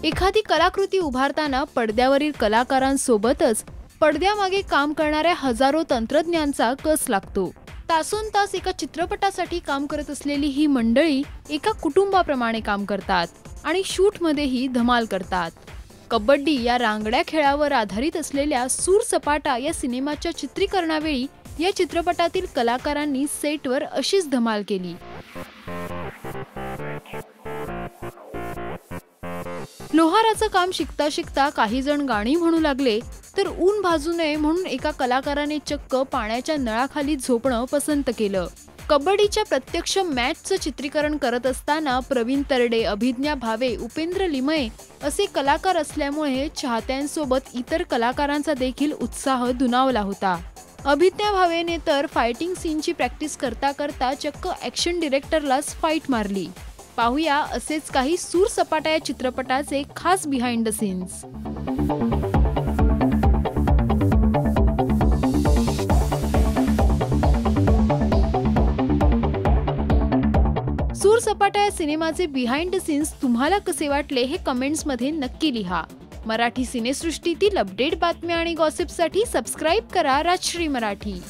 एखादी कलाकृती उभारताना पडद्यावरील कलाकारांसोबतच पडद्यामागे काम करणाऱ्या हजारो तंत्रज्ञांचा कस लागतो। तासोनतास एका चित्रपटासाठी काम करत असलेली ही मंडळी एका कुटुंबाप्रमाणे काम करतात आणि शूटमध्येही धमाल करतात। कबड्डी या रांगड्या खेळावर आधारित असलेल्या सूर सपाटा या सिनेमाच्या चित्रीकरणावेळी या चित्रपटातील कलाकारांनी सेटवर अशीच धमाल केली। लोहाराचं काम शिकता शिकता काही जण गाणी म्हणू लागले, तर ऊन भाजू नये म्हणून एका कलाकाराने चक्क पाण्याच्या नळाखाली झोपणं पसंत केलं। कबड्डीच्या प्रत्यक्ष मॅचचं चित्रीकरण करत असताना प्रवीण तरडे, अभिज्ञा भावे, उपेंद्र लिमये असे कलाकार असल्यामुळे चाहत्यांसोबत इतर कलाकारांचा देखील उत्साह दुणावला होता। अभिज्ञा भावेने तर फायटिंग सीनची प्रॅक्टिस करता करता चक्क ॲक्शन डिरेक्टरलाच फाईट मारली। पाहूया असेच काही सूर सपाटा या चित्रपटाचे खास बिहाइंड द सीन्स। सूर सपाटा या सिनेमाचे बिहाइंड द सीन्स तुम्हाला कसे वाटले हे कमेंट्स मध्ये नक्की लिहा। मराठी सिनेसृष्टीतील अपडेट बातम्या आणि गॉसिपसाठी सबस्क्राइब करा राजश्री मराठी।